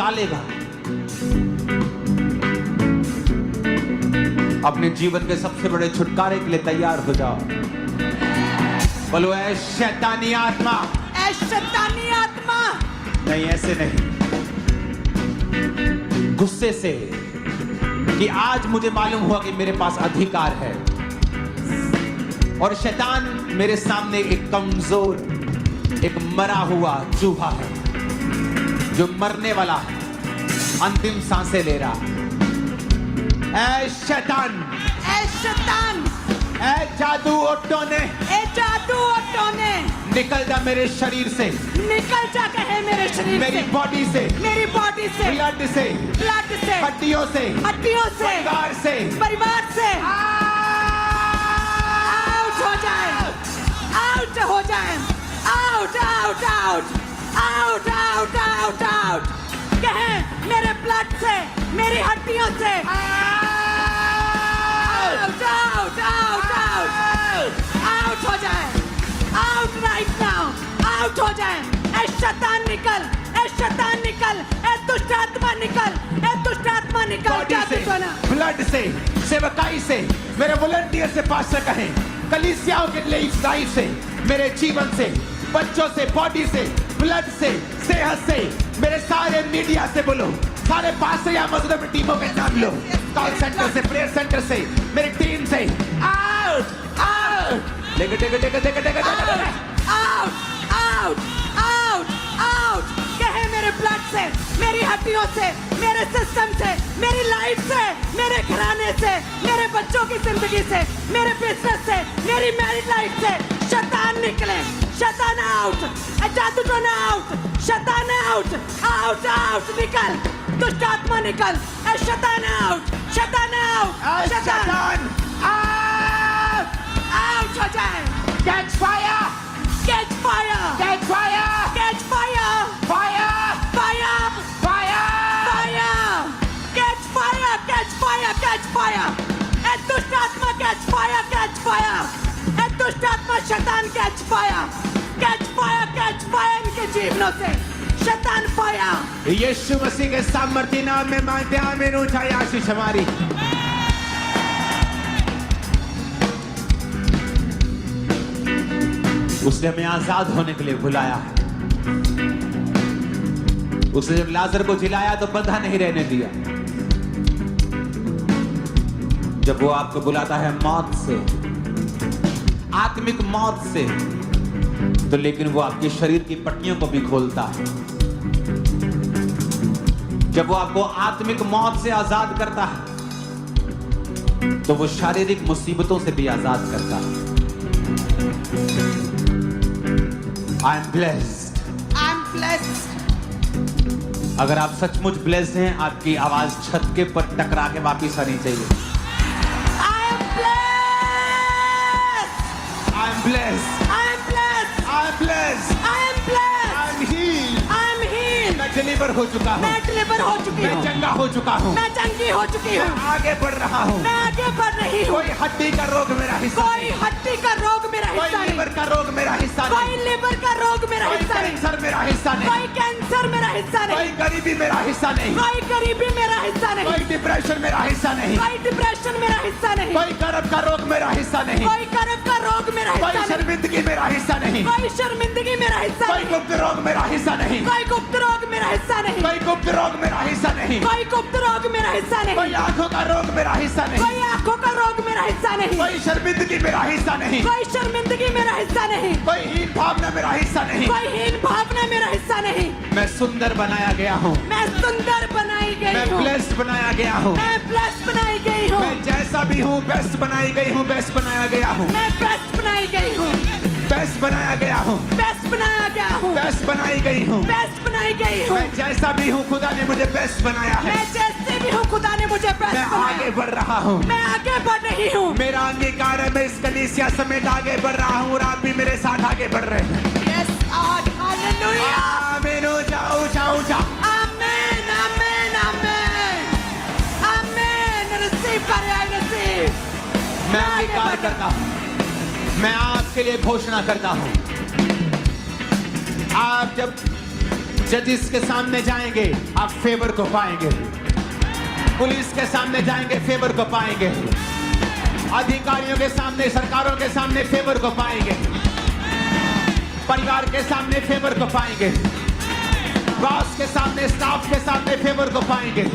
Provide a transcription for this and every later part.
टालेगा। अपने जीवन के सबसे बड़े छुटकारे के लिए तैयार हो जाओ। बोलो ऐ शैतानी आत्मा, ऐ शैतानी आत्मा। नहीं, ऐसे नहीं, गुस्से से कि आज मुझे मालूम हुआ कि मेरे पास अधिकार है और शैतान मेरे सामने एक कमजोर, एक मरा हुआ चूहा है जो मरने वाला है, अंतिम सांसें ले रहा। ऐ शैतान, ऐ शैतान, ऐ जादू और टोने, ए जादू और टोने, निकल जा मेरे शरीर से, निकल जा कहे मेरे शरीर मेरी से, बॉडी से, मेरी बॉडी से, ब्लड से, ब्लड से, हड्डियों से, हड्डियों से, परिवार से, परिवार से आउट हो जाए, आउट हो जाए, out out out out out out out. कहे मेरे ब्लड से, मेरी हड्डियों से out out out out out हो जाए, आउट राइट नाउ, आउट हो जाए। ऐ शैतान निकल, ऐ शैतान निकल, ऐ दुष्ट आत्मा निकल, ऐ दुष्ट आत्मा निकल। बॉडी से, जादू टोना, ब्लड से, सेवकाई से, मेरे वॉलंटियर से, पास्टर कहें, कलीसियाओं के लिए इफ्तारी से, मेरे जीवन से, बच्चों से, बॉडी से, ब्लड से, सेहत से, मेरे सारे मीडिया से बोलो, सारे पास्टर या मजदूर टीमों के नाम लो, कॉल सेंटर से, प्रेयर सेंटर से, मेरी टीम से, आउट आउट, लेके टेके टेके टेके टेके टेके, आउट आउट आउट आउट। कहे मेरे ब्लड से, मेरी हड्डियों से, मेरे सिस्टम से, मेरी लाइफ से, मेरे घराने से, मेरे बच्चों की जिंदगी से, मेरे बिजनेस से, मेरी मैरिड लाइफ से शैतान निकले, शैतान आउट, जादू टोना आउट, शैतान आउट, आउट आउट निकल, दुष्ट आत्मा निकल, शैतान आउट, शैतान आउट, शैतान आउट, आउट हो जाए। Catch fire, catch fire, catch fire, catch fire, fire, fire, fire, fire, catch fire, catch fire, catch fire. ए दुष्ट आत्मा कैच फायर, कैच फायर, ए दुष्ट आत्मा शैतान catch fire, catch fire, catch fire इनके जीवनों से, शैतान फायर। यीशु मसीह के सामर्थ्य नाम में मांगते हैं, आमीन। उठाइए आशीष हमारी। उसने हमें आजाद होने के लिए बुलाया है। उसने जब लाजर को जिलाया तो बंधा नहीं रहने दिया। जब वो आपको बुलाता है मौत से, आत्मिक मौत से, तो लेकिन वो आपके शरीर की पट्टियों को भी खोलता है। जब वो आपको आत्मिक मौत से आजाद करता है तो वो शारीरिक मुसीबतों से भी आजाद करता है। I am blessed, I am blessed. अगर आप सचमुच ब्लेस्ड हैं, आपकी आवाज छत के पर टकरा के वापिस आनी चाहिए। I am blessed, I am blessed, I am blessed, I am blessed, I am blessed, I am heeled, I am heeled. मैं डिलीवर हो चुका हूँ, मैं डिलीवर हो चुकी मैं हूँ, चंगा हो चुका हूँ, मैं चंगी हो चुकी मैं हूँ, आगे बढ़ रहा हूँ। मैं आगे बढ़ रही हूँ। कोई हड्डी का रोग मेरा हिस्सा कोई नहीं, हड्डी का रोग मेरा कोई हिस्सा नहीं, लीवर का रोग मेरा हिस्सा कोई नहीं, लिवर का रोग मेरा कोई हिस्सा नहीं, कैंसर मेरा हिस्सा नहीं, कोई कैंसर मेरा हिस्सा कोई नहीं, गरीबी मेरा हिस्सा नहीं, कोई गरीबी मेरा हिस्सा नहीं, कोई डिप्रेशन मेरा हिस्सा नहीं, कोई डिप्रेशन मेरा हिस्सा नहीं, कोई गर्भ का रोग मेरा हिस्सा नहीं, कोई गर्भ का रोग मेरा कोई हिस्सा नहीं, शर्मिंदगी मेरा हिस्सा नहीं, कोई शर्मिंदगी मेरा हिस्सा कोई नहीं, गुप्त रोग मेरा हिस्सा नहीं, कोई गुप्त रोग मेरा हिस्सा नहीं, कोई गुप्त रोग मेरा हिस्सा नहीं, कोई गुप्त रोग मेरा हिस्सा नहीं, कोई आंखों का रोग मेरा हिस्सा नहीं, कोई आंखों का रोग मेरा हिस्सा नहीं, कोई शर्मिंदगी मेरा हिस्सा नहीं, कोई शर्मिंदगी मेरा हिस्सा नहीं, कोई हीन भावना मेरा हिस्सा नहीं। कोई हीन भावना मेरा हिस्सा नहीं। मैं सुंदर बनाया गया हूँ, मैं सुंदर बनाई गई मैं हूँ, ब्लेस्ड बनाया गया हूँ, मैं ब्लेस्ड बनाई गई हूँ, मैं जैसा भी हूँ बेस्ट बनाई गई हूँ, बेस्ट बनाया गया हूँ, मैं बेस्ट बनाई गई हूँ, बेस्ट बनाया गया हूँ, बेस्ट बनाया गया हूँ, बेस्ट बनाई गई हूँ। बेस्ट बनाई गई हूँ। मैं जैसा भी हूँ खुदा ने मुझे बेस्ट बनाया है। मैं जैसे भी हूँ खुदा ने मुझे बेस्ट मैं बनाया। आगे बढ़ रहा हूँ, मैं आगे बढ़ रही हूँ। मेरा अंगीकार है, मैं इस कलीसिया समेत आगे बढ़ रहा हूँ और आप भी मेरे साथ आगे बढ़ रहे हैं। Yes, God, hallelujah. आमीन। जाओ जाओ जाओ। Amen, amen, amen. Amen. Receive कर I receive. मैं अंगीकार करता हूँ, मैं आपके लिए घोषणा करता हूँ, आप जब जजिस के सामने जाएंगे, आप फेवर को पाएंगे। पुलिस के सामने जाएंगे, फेवर को पाएंगे। अधिकारियों के सामने, सरकारों के सामने फेवर को पाएंगे। परिवार के सामने फेवर को पाएंगे। बॉस के सामने, स्टाफ के सामने फेवर को पाएंगे।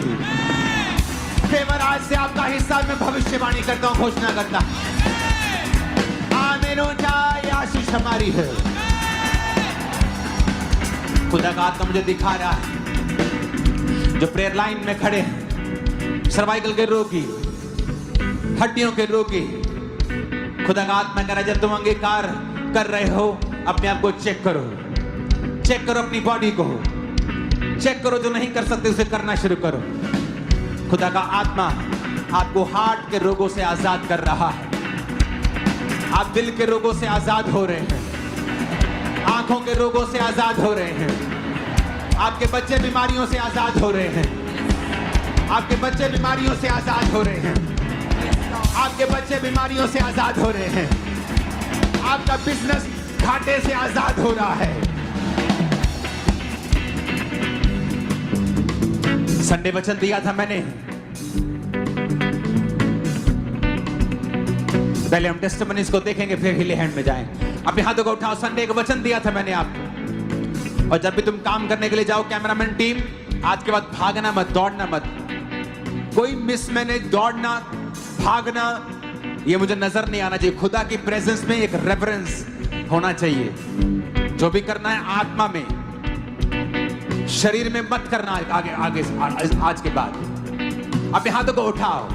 फेवर आज से आपका हिस्सा, मैं भविष्यवाणी करता हूं, घोषणा करता हूं। आमीन। ये आशीष हमारी है। खुदा का आत्मा मुझे दिखा रहा है, जो प्रेयर लाइन में खड़े हैं, सर्वाइकल के रोगी, हड्डियों के रोगी, खुदा का आत्मा कह रहा है, जब तुम अंगीकार कर रहे हो, अपने आप को चेक करो। चेक करो अपनी बॉडी को, चेक करो। जो नहीं कर सकते उसे करना शुरू करो। खुदा का आत्मा आपको हार्ट के रोगों से आजाद कर रहा है। आप दिल के रोगों से आजाद हो रहे हैं, आंखों के रोगों से आजाद हो रहे हैं। आपके बच्चे बीमारियों से आजाद हो रहे हैं। आपके बच्चे बीमारियों से आजाद हो रहे हैं। आपके बच्चे बीमारियों से आजाद हो रहे हैं। आपका बिजनेस घाटे से आजाद हो रहा है। संडे वचन दिया था मैंने, पहले हम टेस्टिमनीज को देखेंगे, फिर हीले हैंड में जाएं। अपने हाथों को उठाओ। संडे का वचन दिया था मैंने आपको। और जब भी तुम काम करने के लिए जाओ, कैमरामैन टीम, आज के बाद भागना मत, दौड़ना मत। कोई मिसमैनेज, दौड़ना, भागना, ये मुझे नजर नहीं आना चाहिए। खुदा की प्रेजेंस में एक रेफरेंस होना चाहिए। जो भी करना है आत्मा में, शरीर में मत करना। आगे आगे आज के बाद अपने हाथों को उठाओ।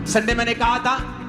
संडे मैंने कहा था